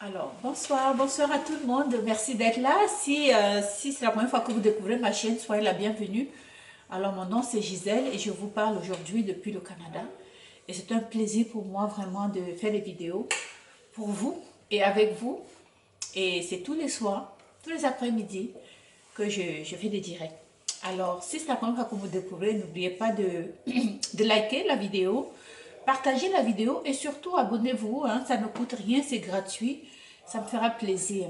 Alors, bonsoir à tout le monde. Merci d'être là. Si c'est la première fois que vous découvrez ma chaîne, soyez la bienvenue. Alors, mon nom c'est Gisèle et je vous parle aujourd'hui depuis le Canada. Et c'est un plaisir pour moi vraiment de faire des vidéos pour vous et avec vous. Et c'est tous les soirs, tous les après-midi que je fais des directs. Alors, si c'est la première fois que vous découvrez, n'oubliez pas de liker la vidéo, partagez la vidéo et surtout abonnez-vous. Hein, ça ne coûte rien, c'est gratuit. Ça me fera plaisir.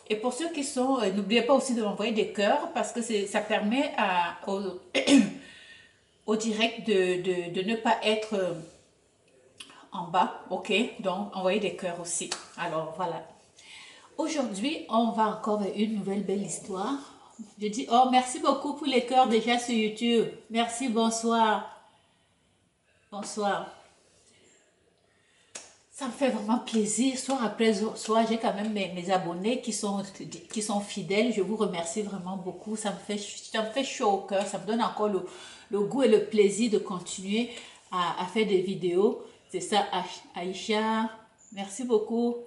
Et pour ceux qui sont, n'oubliez pas aussi de m'envoyer des cœurs parce que ça permet au direct de ne pas être en bas. Ok, donc envoyez des cœurs aussi. Alors voilà. Aujourd'hui, on va encore vers une nouvelle belle histoire. Je dis, oh, merci beaucoup pour les cœurs déjà sur YouTube. Merci, bonsoir. Bonsoir. Ça me fait vraiment plaisir. Soir après soir, j'ai quand même mes abonnés qui sont fidèles. Je vous remercie vraiment beaucoup. Ça me fait chaud au cœur. Ça me donne encore le goût et le plaisir de continuer à faire des vidéos. C'est ça, Aïcha. Merci beaucoup.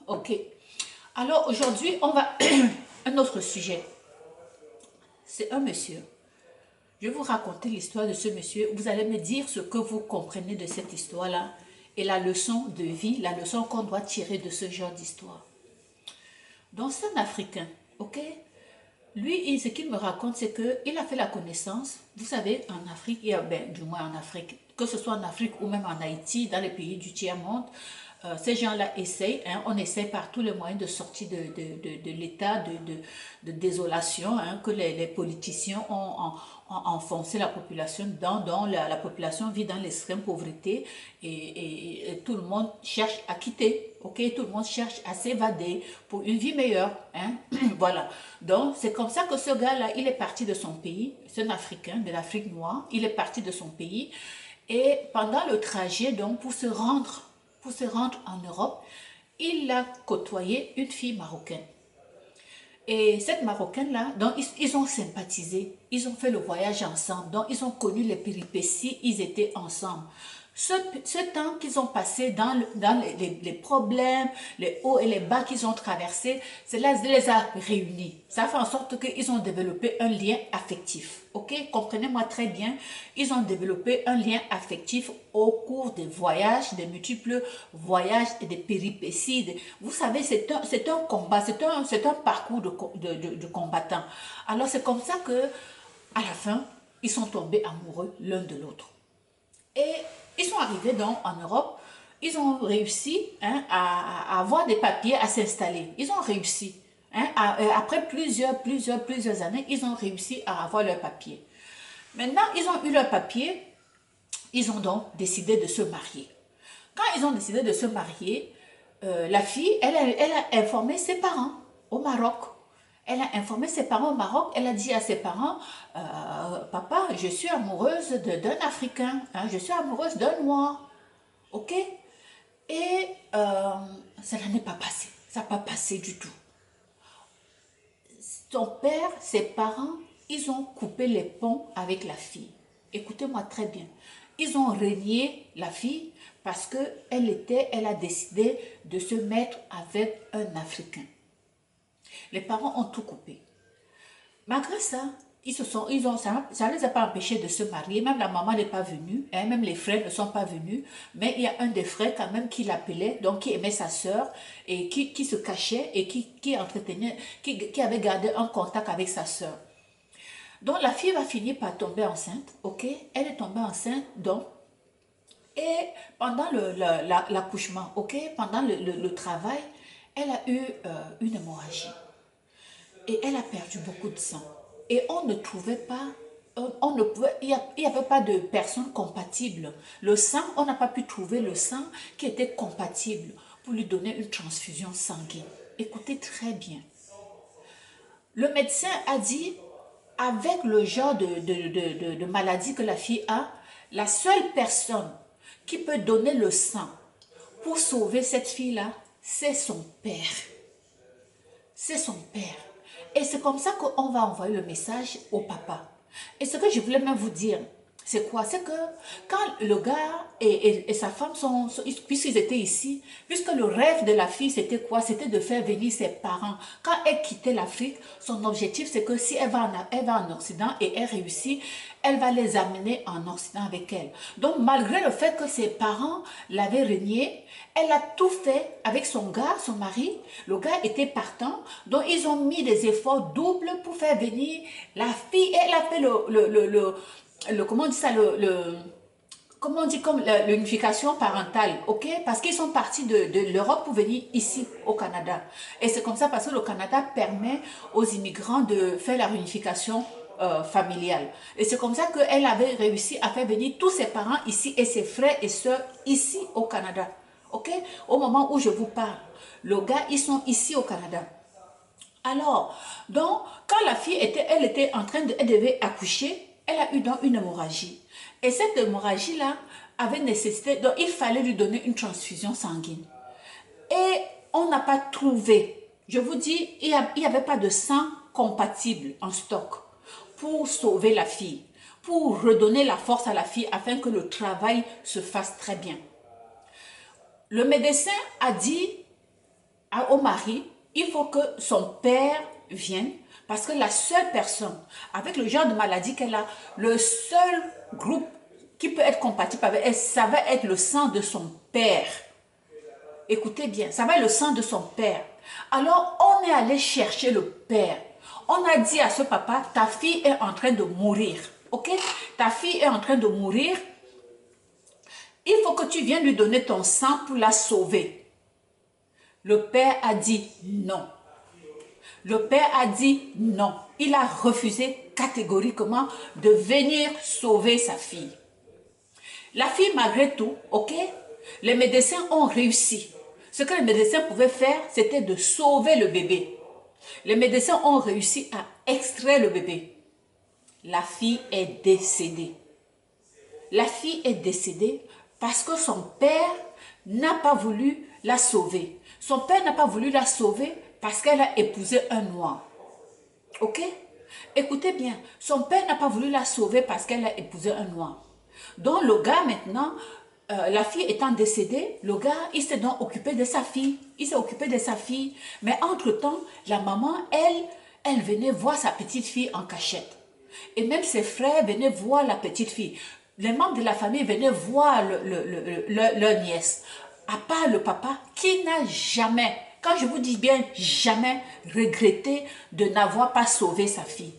Ok. Alors aujourd'hui, on va un autre sujet. C'est un monsieur. Je vais vous raconter l'histoire de ce monsieur. Vous allez me dire ce que vous comprenez de cette histoire-là et la leçon de vie, la leçon qu'on doit tirer de ce genre d'histoire. Donc c'est un Africain, ok? Lui, ce qu'il me raconte, c'est qu'il a fait la connaissance, vous savez, en Afrique, du moins en Afrique, que ce soit en Afrique ou même en Haïti, dans les pays du tiers-monde, ces gens-là essayent, hein, on essaie par tous les moyens de sortir de l'état de désolation hein, que les politiciens ont enfoncé la population dont la population vit dans l'extrême pauvreté et tout le monde cherche à quitter, ok? Tout le monde cherche à s'évader pour une vie meilleure, hein? Voilà. Donc, c'est comme ça que ce gars-là, il est parti de son pays, c'est un Africain de l'Afrique noire, il est parti de son pays et pendant le trajet, donc, pour se rendre en Europe, il a côtoyé une fille marocaine. Et cette Marocaine-là, donc ils ont sympathisé, ils ont fait le voyage ensemble, donc ils ont connu les péripéties, ils étaient ensemble. Ce temps qu'ils ont passé dans les problèmes, les hauts et les bas qu'ils ont traversés, cela les a réunis. Ça fait en sorte qu'ils ont développé un lien affectif. Ok, comprenez-moi très bien. Ils ont développé un lien affectif au cours des voyages, des multiples voyages et des péripéties. Vous savez, c'est un combat, c'est un parcours de combattants. Alors c'est comme ça que, à la fin, ils sont tombés amoureux l'un de l'autre. Et ils sont arrivés donc en Europe, ils ont réussi hein, à avoir des papiers, à s'installer. Ils ont réussi. Hein, après plusieurs années, ils ont réussi à avoir leurs papiers. Maintenant, ils ont eu leurs papiers, ils ont donc décidé de se marier. Quand ils ont décidé de se marier, la fille, elle a informé ses parents au Maroc. Elle a informé ses parents au Maroc, elle a dit à ses parents, papa, je suis amoureuse d'un Africain, hein, je suis amoureuse d'un Noir, ok? Et ça n'est pas passé, ça n'a pas passé du tout. Son père, ses parents, ils ont coupé les ponts avec la fille. Écoutez-moi très bien. Ils ont renié la fille parce elle a décidé de se mettre avec un Africain. Les parents ont tout coupé. Malgré ça, ça ne les a pas empêchés de se marier. Même la maman n'est pas venue, hein, même les frères ne sont pas venus. Mais il y a un des frères quand même qui l'appelait, donc qui aimait sa sœur et qui se cachait et qui entretenait, qui avait gardé un contact avec sa sœur. Donc la fille va finir par tomber enceinte, ok? Elle est tombée enceinte, donc. Et pendant l'accouchement, ok? Pendant le travail, elle a eu une hémorragie. Et elle a perdu beaucoup de sang. Et on ne trouvait pas, il n'y avait pas de personne compatible. Le sang, on n'a pas pu trouver le sang qui était compatible pour lui donner une transfusion sanguine. Écoutez très bien. Le médecin a dit, avec le genre de maladie que la fille a, la seule personne qui peut donner le sang pour sauver cette fille-là, c'est son père. C'est son père. Et c'est comme ça qu'on va envoyer le message au papa. Et ce que je voulais même vous dire, C'est quoi? C'est que quand le gars et sa femme puisqu'ils étaient ici, puisque le rêve de la fille, c'était quoi? C'était de faire venir ses parents. Quand elle quittait l'Afrique, son objectif, c'est que si elle va en Occident et elle réussit, elle va les amener en Occident avec elle. Donc, malgré le fait que ses parents l'avaient renié, elle a tout fait avec son gars, son mari. Le gars était partant. Donc, ils ont mis des efforts doubles pour faire venir la fille. Elle a fait comment on dit ça, comment on dit, comme l'unification parentale, ok? Parce qu'ils sont partis de l'Europe pour venir ici au Canada. Et c'est comme ça parce que le Canada permet aux immigrants de faire la réunification familiale. Et c'est comme ça qu'elle avait réussi à faire venir tous ses parents ici et ses frères et sœurs ici au Canada. Ok? Au moment où je vous parle, le gars, ils sont ici au Canada. Alors, donc, quand la fille elle était en train elle devait accoucher, elle a eu donc une hémorragie. Et cette hémorragie-là avait nécessité, donc il fallait lui donner une transfusion sanguine. Et on n'a pas trouvé, je vous dis, il n'y avait pas de sang compatible en stock pour sauver la fille, pour redonner la force à la fille afin que le travail se fasse très bien. Le médecin a dit au mari, il faut que son père vienne parce que la seule personne avec le genre de maladie qu'elle a, le seul groupe qui peut être compatible avec elle, ça va être le sang de son père. Écoutez bien, ça va être le sang de son père. Alors, on est allé chercher le père. On a dit à ce papa, ta fille est en train de mourir. Ok? Ta fille est en train de mourir. Il faut que tu viennes lui donner ton sang pour la sauver. Le père a dit non. Le père a dit non. Il a refusé catégoriquement de venir sauver sa fille. La fille, malgré tout, ok, les médecins ont réussi. Ce que les médecins pouvaient faire, c'était de sauver le bébé. Les médecins ont réussi à extraire le bébé. La fille est décédée. La fille est décédée parce que son père n'a pas voulu la sauver. Son père n'a pas voulu la sauver parce qu'elle a épousé un noir. Ok? Écoutez bien, son père n'a pas voulu la sauver parce qu'elle a épousé un noir. Donc le gars maintenant, la fille étant décédée, le gars, il s'est donc occupé de sa fille. Il s'est occupé de sa fille. Mais entre-temps, la maman, elle venait voir sa petite fille en cachette. Et même ses frères venaient voir la petite fille. Les membres de la famille venaient voir leur nièce. À part le papa qui n'a jamais, quand je vous dis bien jamais, regretté de n'avoir pas sauvé sa fille.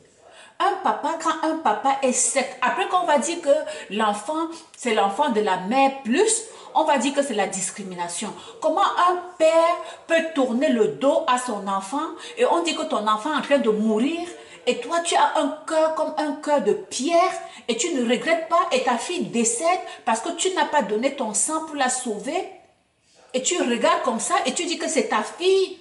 Un papa, quand un papa est sec, après qu'on va dire que l'enfant, c'est l'enfant de la mère plus, on va dire que c'est la discrimination. Comment un père peut tourner le dos à son enfant et on dit que ton enfant est en train de mourir et toi tu as un cœur comme un cœur de pierre et tu ne regrettes pas et ta fille décède parce que tu n'as pas donné ton sang pour la sauver et tu regardes comme ça et tu dis que c'est ta fille.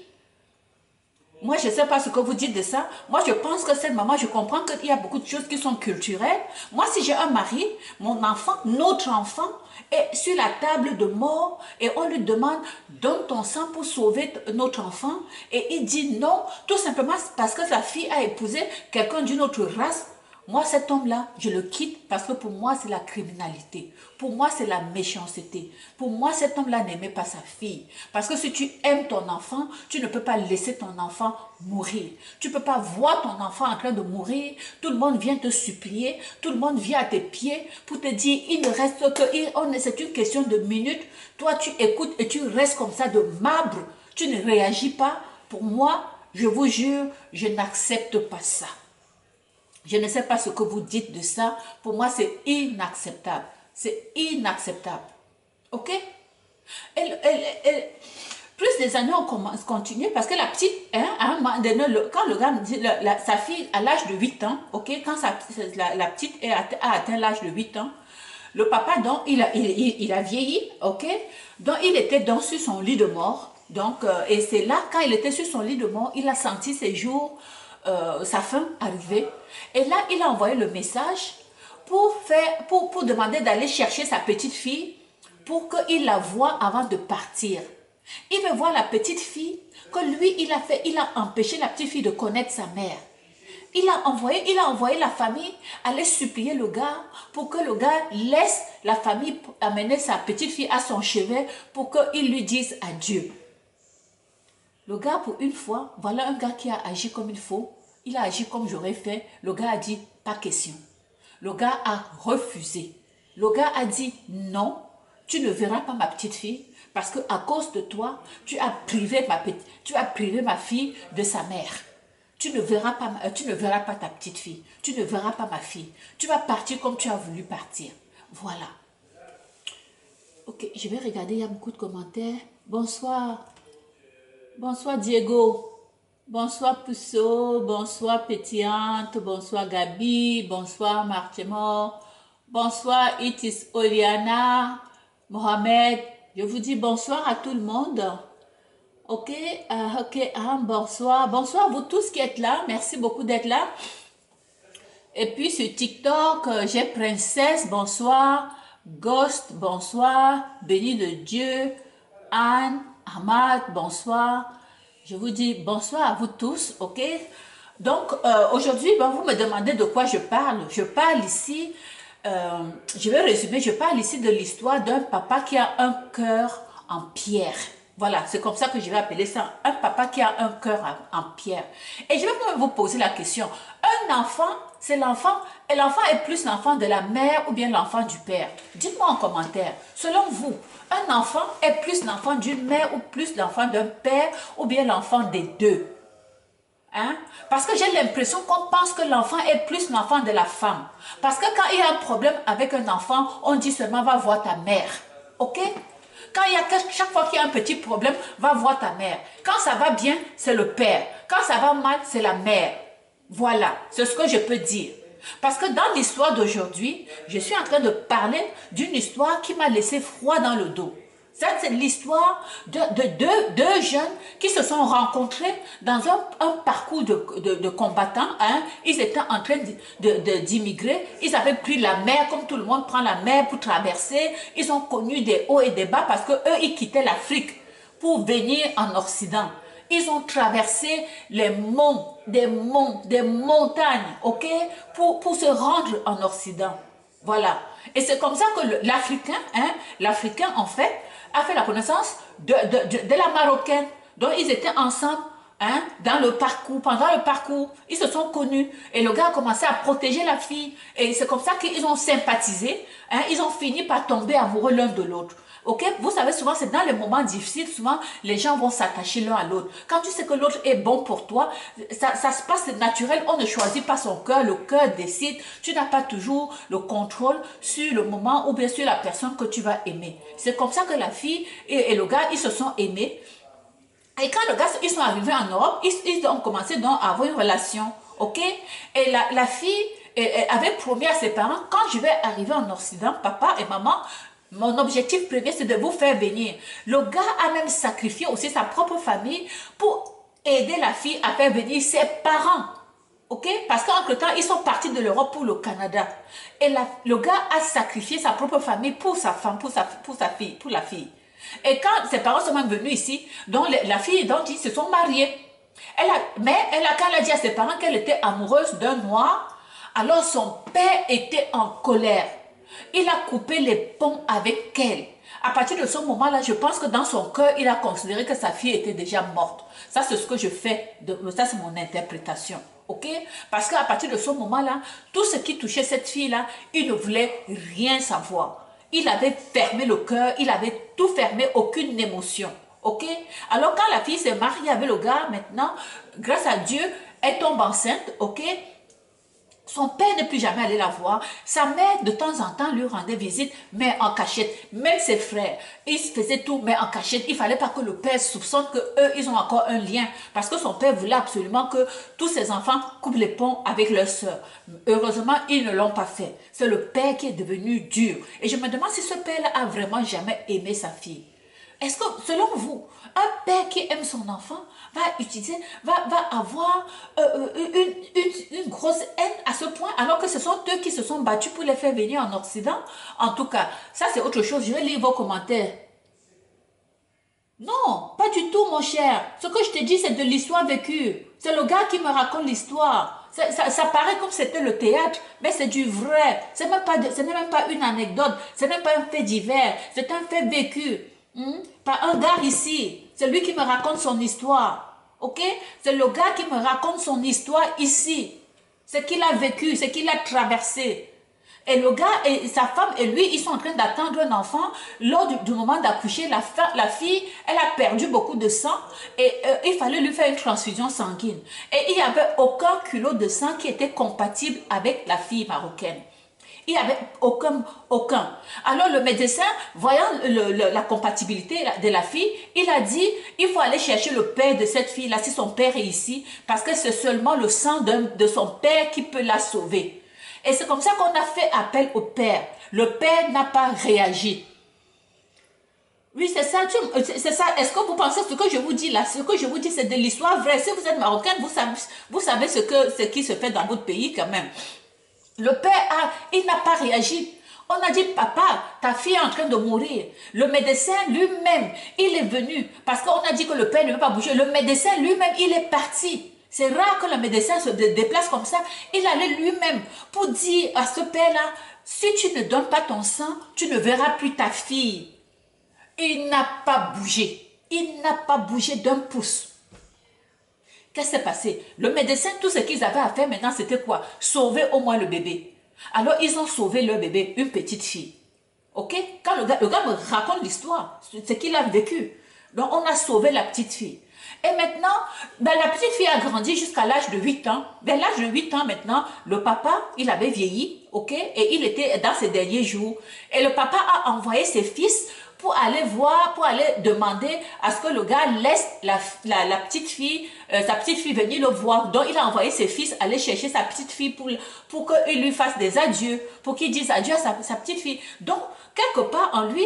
Moi, je ne sais pas ce que vous dites de ça. Moi, je pense que cette maman, je comprends qu'il y a beaucoup de choses qui sont culturelles. Moi, si j'ai un mari, mon enfant, notre enfant est sur la table de mort et on lui demande, donne ton sang pour sauver notre enfant. Et il dit non, tout simplement parce que sa fille a épousé quelqu'un d'une autre race. Moi, cet homme-là, je le quitte parce que pour moi, c'est la criminalité. Pour moi, c'est la méchanceté. Pour moi, cet homme-là n'aimait pas sa fille. Parce que si tu aimes ton enfant, tu ne peux pas laisser ton enfant mourir. Tu ne peux pas voir ton enfant en train de mourir. Tout le monde vient te supplier. Tout le monde vient à tes pieds pour te dire, il ne reste que... C'est une question de minutes. Toi, tu écoutes et tu restes comme ça de marbre. Tu ne réagis pas. Pour moi, je vous jure, je n'accepte pas ça. Je ne sais pas ce que vous dites de ça. Pour moi, c'est inacceptable. C'est inacceptable. Ok? Plus les années ont continué parce que la petite, hein, à un moment donné, quand le gars me dit, sa fille à l'âge de 8 ans, ok, quand la petite a atteint l'âge de 8 ans, le papa, donc, il a vieilli, ok? Donc, il était donc sur son lit de mort. Donc, et c'est là, quand il était sur son lit de mort, il a senti ses jours... sa femme arrivée et là il a envoyé le message pour demander d'aller chercher sa petite fille pour qu'il la voie avant de partir. Il veut voir la petite fille que lui il a empêché la petite fille de connaître sa mère. il a envoyé la famille aller supplier le gars pour que le gars laisse la famille amener sa petite fille à son chevet pour qu'il lui dise adieu. Le gars, pour une fois, voilà un gars qui a agi comme il faut. Il a agi comme j'aurais fait. Le gars a dit, pas question. Le gars a refusé. Le gars a dit, non, tu ne verras pas ma petite fille parce qu'à cause de toi, tu as privé ma fille de sa mère. Tu ne verras pas ta petite fille. Tu ne verras pas ma fille. Tu vas partir comme tu as voulu partir. Voilà. Ok, je vais regarder, il y a beaucoup de commentaires. Bonsoir. Bonsoir Diego. Bonsoir Pousseau. Bonsoir Pétillante. Bonsoir Gabi. Bonsoir Martemo. Bonsoir Itis Oliana. Mohamed. Je vous dis bonsoir à tout le monde. Ok, bonsoir. Bonsoir à vous tous qui êtes là. Merci beaucoup d'être là. Et puis sur TikTok, j'ai Princesse. Bonsoir. Ghost. Bonsoir. Béni de Dieu. Anne. Ahmad, bonsoir. Je vous dis bonsoir à vous tous, ok? Donc, aujourd'hui, vous me demandez de quoi je parle. Je parle ici, je vais résumer, je parle ici de l'histoire d'un papa qui a un cœur en pierre. Voilà, c'est comme ça que je vais appeler ça, un papa qui a un cœur en pierre. Et je vais vous poser la question, un enfant, c'est l'enfant, et l'enfant est plus l'enfant de la mère ou bien l'enfant du père? Dites-moi en commentaire, selon vous, un enfant est plus l'enfant d'une mère ou plus l'enfant d'un père ou bien l'enfant des deux? Hein? Parce que j'ai l'impression qu'on pense que l'enfant est plus l'enfant de la femme. Parce que quand il y a un problème avec un enfant, on dit seulement va voir ta mère. Ok? Chaque fois qu'il y a un petit problème, va voir ta mère. Quand ça va bien, c'est le père. Quand ça va mal, c'est la mère. Voilà, c'est ce que je peux dire. Parce que dans l'histoire d'aujourd'hui, je suis en train de parler d'une histoire qui m'a laissé froid dans le dos. Ça, c'est l'histoire de deux jeunes qui se sont rencontrés dans un parcours de combattants. Hein. Ils étaient en train d'immigrer. Ils avaient pris la mer, comme tout le monde prend la mer pour traverser. Ils ont connu des hauts et des bas parce qu'eux, ils quittaient l'Afrique pour venir en Occident. Ils ont traversé les monts, des montagnes, ok, pour se rendre en Occident. Voilà. Et c'est comme ça que l'Africain, en fait, a fait la connaissance de la Marocaine. Donc, ils étaient ensemble dans le parcours. Pendant le parcours, ils se sont connus. Et le gars a commencé à protéger la fille. Et c'est comme ça qu'ils ont sympathisé. Ils ont fini par tomber amoureux l'un de l'autre. Ok, vous savez, souvent, c'est dans les moments difficiles, souvent, les gens vont s'attacher l'un à l'autre. Quand tu sais que l'autre est bon pour toi, ça se passe naturel. On ne choisit pas son cœur, le cœur décide. Tu n'as pas toujours le contrôle sur le moment ou bien sur la personne que tu vas aimer. C'est comme ça que la fille et le gars, ils se sont aimés. Et quand ils sont arrivés en Europe, ils ont commencé donc à avoir une relation. Ok, et la fille avait promis à ses parents, quand je vais arriver en Occident, papa et maman, mon objectif premier, c'est de vous faire venir. Le gars a même sacrifié aussi sa propre famille pour aider la fille à faire venir ses parents. Ok? Parce qu'entre-temps, ils sont partis de l'Europe pour le Canada. Et le gars a sacrifié sa propre famille pour sa femme, pour la fille. Et quand ses parents sont même venus ici, donc la fille, donc, ils se sont mariés. Quand elle a dit à ses parents qu'elle était amoureuse d'un noir, alors son père était en colère. Il a coupé les ponts avec elle. À partir de ce moment-là, je pense que dans son cœur, il a considéré que sa fille était déjà morte. Ça, c'est ce que je fais. Ça, c'est mon interprétation. Ok? Parce qu'à partir de ce moment-là, tout ce qui touchait cette fille-là, il ne voulait rien savoir. Il avait fermé le cœur, il avait tout fermé, aucune émotion. Ok? Alors, quand la fille s'est mariée avec le gars, maintenant, grâce à Dieu, elle tombe enceinte. Ok? Son père n'est plus jamais allé la voir. Sa mère, de temps en temps, lui rendait visite, mais en cachette. Même ses frères, ils faisaient tout, mais en cachette. Il ne fallait pas que le père soupçonne qu'eux, ils ont encore un lien. Parce que son père voulait absolument que tous ses enfants coupent les ponts avec leurs sœurs. Heureusement, ils ne l'ont pas fait. C'est le père qui est devenu dur. Et je me demande si ce père-là a vraiment jamais aimé sa fille. Est-ce que, selon vous, un père qui aime son enfant va avoir une grosse haine à ce point, alors que ce sont eux qui se sont battus pour les faire venir en Occident? En tout cas, ça c'est autre chose. Je vais lire vos commentaires. Non, pas du tout, mon cher. Ce que je te dis, c'est de l'histoire vécue. C'est le gars qui me raconte l'histoire. Ça paraît comme c'était le théâtre, mais c'est du vrai. Ce n'est même pas une anecdote, ce n'est pas un fait divers, c'est un fait vécu par un gars ici. C'est lui qui me raconte son histoire. Ok? C'est le gars qui me raconte son histoire ici. Ce qu'il a vécu, ce qu'il a traversé. Et le gars et sa femme et lui, ils sont en train d'attendre un enfant. Lors du moment d'accoucher, la fille, elle a perdu beaucoup de sang et il fallait lui faire une transfusion sanguine. Et il n'y avait aucun culot de sang qui était compatible avec la fille marocaine. Il n'y avait aucun. Alors le médecin, voyant la compatibilité de la fille, il a dit, il faut aller chercher le père de cette fille-là, si son père est ici, parce que c'est seulement le sang de son père qui peut la sauver. Et c'est comme ça qu'on a fait appel au père. Le père n'a pas réagi. Oui, c'est ça. C'est ça. Est-ce que vous pensez ce que je vous dis là? Ce que je vous dis, c'est de l'histoire vraie. Si vous êtes marocaine, vous savez ce qui se fait dans votre pays quand même. Le père, il n'a pas réagi. On a dit, papa, ta fille est en train de mourir. Le médecin lui-même, il est venu. Parce qu'on a dit que le père ne veut pas bouger. Le médecin lui-même, il est parti. C'est rare que le médecin se déplace comme ça. Il allait lui-même pour dire à ce père-là, si tu ne donnes pas ton sang, tu ne verras plus ta fille. Il n'a pas bougé. Il n'a pas bougé d'un pouce. Qu'est-ce qui s'est passé? Le médecin, tout ce qu'ils avaient à faire maintenant, c'était quoi? Sauver au moins le bébé. Alors, ils ont sauvé leur bébé, une petite fille. Ok? Quand le gars me raconte l'histoire, ce qu'il a vécu. Donc, on a sauvé la petite fille. Et maintenant, la petite fille a grandi jusqu'à l'âge de 8 ans. Vers l'âge de 8 ans maintenant, le papa, il avait vieilli, ok? Et il était dans ses derniers jours. Et le papa a envoyé ses fils pour aller voir, pour aller demander à ce que le gars laisse la petite fille, sa petite fille venir le voir. Donc, il a envoyé ses fils aller chercher sa petite fille pour qu'il lui fasse des adieux, pour qu'il dise adieu à sa petite fille. Donc, quelque part en lui,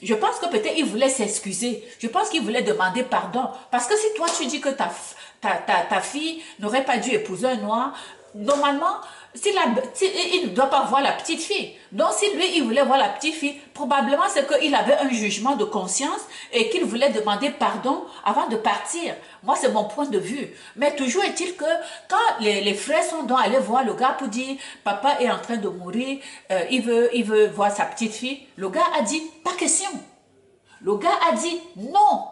je pense que peut-être il voulait s'excuser. Je pense qu'il voulait demander pardon. Parce que si toi, tu dis que ta fille n'aurait pas dû épouser un noir, normalement, il ne doit pas voir la petite fille. Donc, si lui, il voulait voir la petite fille, probablement c'est qu'il avait un jugement de conscience et qu'il voulait demander pardon avant de partir. Moi, c'est mon point de vue. Mais toujours est-il que quand les frères sont donc allés voir le gars pour dire « Papa est en train de mourir, il veut voir sa petite fille », le gars a dit « Pas question ». Le gars a dit « Non ».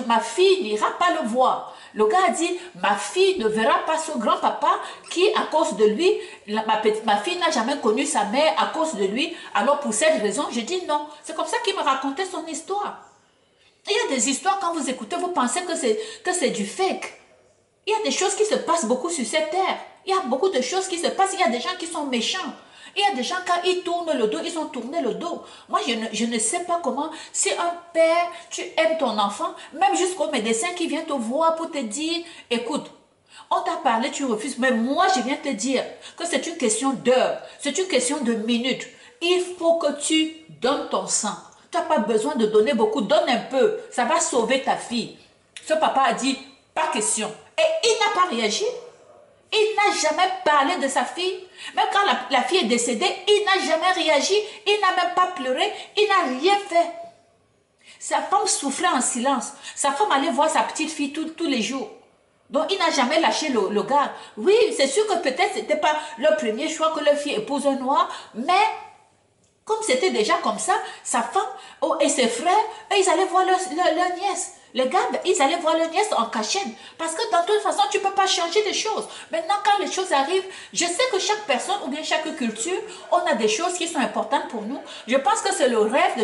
Ma fille n'ira pas le voir. Le gars a dit, ma fille ne verra pas ce grand-papa qui, à cause de lui, ma fille n'a jamais connu sa mère à cause de lui. Alors pour cette raison, je dis non. C'est comme ça qu'il me racontait son histoire. Il y a des histoires, quand vous écoutez, vous pensez que c'est du fake. Il y a des choses qui se passent beaucoup sur cette terre. Il y a beaucoup de choses qui se passent. Il y a des gens qui sont méchants. Il y a des gens, quand ils tournent le dos, ils ont tourné le dos. Moi, je ne sais pas comment, si un père, tu aimes ton enfant, même jusqu'au médecin qui vient te voir pour te dire, écoute, on t'a parlé, tu refuses, mais moi, je viens te dire que c'est une question d'heure, c'est une question de minutes. Il faut que tu donnes ton sang. Tu n'as pas besoin de donner beaucoup, donne un peu, ça va sauver ta fille. Ce papa a dit, pas question. Et il n'a pas réagi. Il n'a jamais parlé de sa fille. Même quand la fille est décédée, il n'a jamais réagi. Il n'a même pas pleuré. Il n'a rien fait. Sa femme souffrait en silence. Sa femme allait voir sa petite fille tous les jours. Donc, il n'a jamais lâché le gars. Oui, c'est sûr que peut-être ce n'était pas le premier choix que leur fille épouse un noir, mais comme c'était déjà comme ça, sa femme et ses frères, eux, ils allaient voir leur nièce. Les gars, ils allaient voir leur nièce en cachette. Parce que dans toute façon, tu ne peux pas changer les choses. Maintenant, quand les choses arrivent, je sais que chaque personne ou bien chaque culture, on a des choses qui sont importantes pour nous. Je pense que c'est le rêve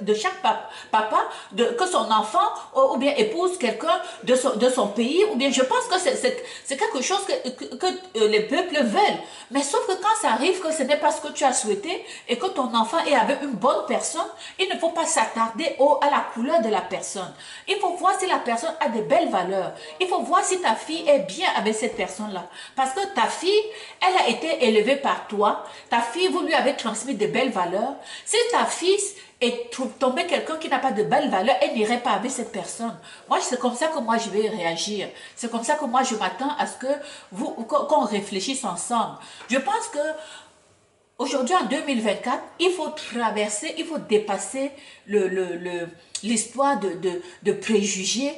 de chaque papa que son enfant ou bien épouse quelqu'un de son pays. Ou bien je pense que c'est quelque chose que les peuples veulent. Mais sauf que quand ça arrive que ce n'est pas ce que tu as souhaité et que ton enfant est avec une bonne personne, il ne faut pas s'attarder à la couleur de la personne. Il faut voir si la personne a de belles valeurs. Il faut voir si ta fille est bien avec cette personne-là. Parce que ta fille, elle a été élevée par toi. Ta fille, vous lui avez transmis de belles valeurs. Si ta fille est tombée quelqu'un qui n'a pas de belles valeurs, elle n'irait pas avec cette personne. Moi, c'est comme ça que moi, je vais réagir. C'est comme ça que moi, je m'attends à ce que qu'on réfléchisse ensemble. Je pense que Aujourd'hui, en 2024, il faut traverser, il faut dépasser l'histoire de préjugés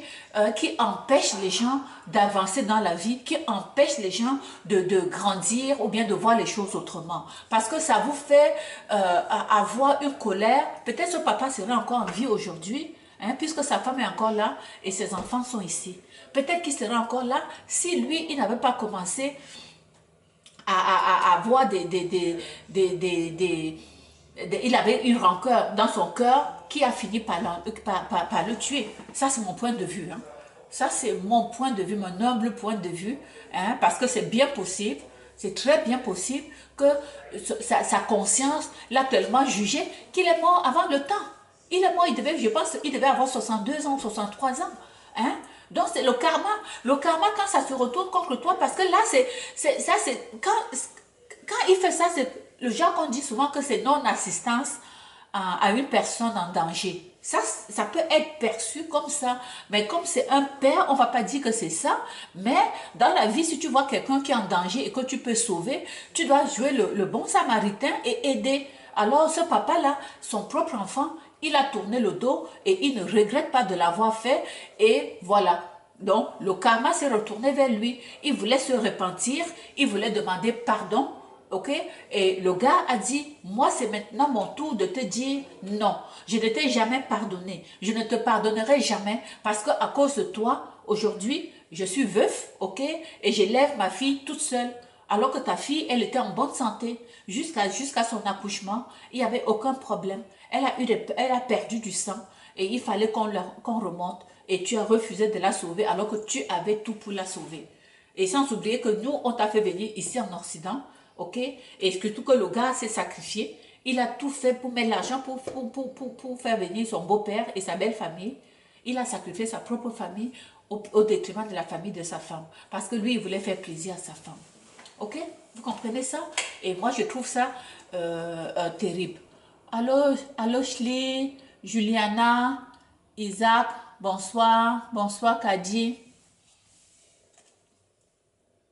qui empêchent les gens d'avancer dans la vie, qui empêchent les gens de grandir ou bien de voir les choses autrement. Parce que ça vous fait avoir une colère. Peut-être ce papa serait encore en vie aujourd'hui, hein, puisque sa femme est encore là et ses enfants sont ici. Peut-être qu'il serait encore là si lui, il n'avait pas commencé à avoir il avait une rancœur dans son cœur qui a fini par le tuer. Ça, c'est mon point de vue. Hein. Ça, c'est mon point de vue, mon humble point de vue. Hein, parce que c'est bien possible, c'est très bien possible que sa conscience l'a tellement jugé qu'il est mort avant le temps. Il est mort, je pense, il devait avoir 62 ans, 63 ans. Hein? Donc, c'est le karma. Le karma, quand ça se retourne contre toi, parce que là, quand il fait ça, c'est le genre qu'on dit souvent que c'est non-assistance à une personne en danger. Ça peut être perçu comme ça, mais comme c'est un père, on ne va pas dire que c'est ça, mais dans la vie, si tu vois quelqu'un qui est en danger et que tu peux sauver, tu dois jouer le bon samaritain et aider. Alors, ce papa-là, son propre enfant, il a tourné le dos et il ne regrette pas de l'avoir fait. Et voilà. Donc, le karma s'est retourné vers lui. Il voulait se repentir. Il voulait demander pardon. OK? Et le gars a dit, moi, c'est maintenant mon tour de te dire non. Je ne t'ai jamais pardonné. Je ne te pardonnerai jamais parce qu'à cause de toi, aujourd'hui, je suis veuf, OK? Et j'élève ma fille toute seule. Alors que ta fille, elle était en bonne santé jusqu'à son accouchement. Il n'y avait aucun problème. Elle a perdu du sang et il fallait qu'on remonte. Et tu as refusé de la sauver alors que tu avais tout pour la sauver. Et sans oublier que nous, on t'a fait venir ici en Occident, ok? Et surtout que le gars s'est sacrifié. Il a tout fait pour mettre l'argent pour faire venir son beau-père et sa belle famille. Il a sacrifié sa propre famille au détriment de la famille de sa femme. Parce que lui, il voulait faire plaisir à sa femme. Ok? Vous comprenez ça? Et moi, je trouve ça terrible. Allô, Shli, Juliana, Isaac, bonsoir. Bonsoir, Kadi.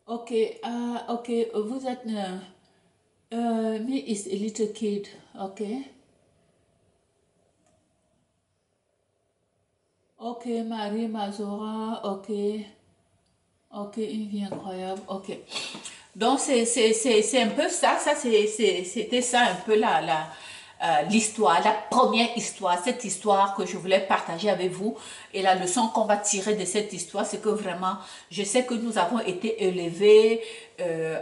Ok, ok, vous êtes... me is a little kid, ok. Ok, Marie Mazora, ok. Ok, une vie incroyable, ok. Donc, c'est un peu ça, c'était ça un peu l'histoire, la première histoire, cette histoire que je voulais partager avec vous. Et la leçon qu'on va tirer de cette histoire, c'est que vraiment, je sais que nous avons été élevés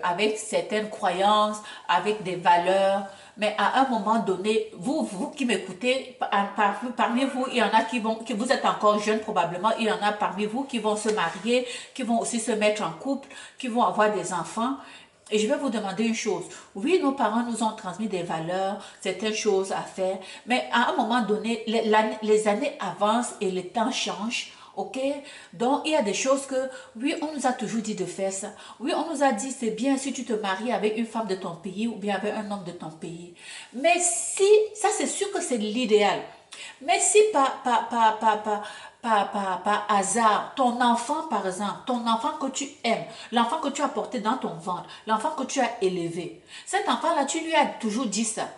avec certaines croyances, avec des valeurs, mais à un moment donné, vous qui m'écoutez, parmi vous, il y en a qui vous êtes encore jeunes probablement, il y en a parmi vous qui vont se marier, qui vont aussi se mettre en couple, qui vont avoir des enfants. Et je vais vous demander une chose. Oui, nos parents nous ont transmis des valeurs, certaines choses à faire, mais à un moment donné, les années avancent et le temps change. Ok? Donc, il y a des choses que, oui, on nous a toujours dit de faire ça. Oui, on nous a dit, c'est bien si tu te maries avec une femme de ton pays ou bien avec un homme de ton pays. Mais si, ça c'est sûr que c'est l'idéal. Mais si par hasard, ton enfant, par exemple, ton enfant que tu aimes, l'enfant que tu as porté dans ton ventre, l'enfant que tu as élevé, cet enfant-là, tu lui as toujours dit ça.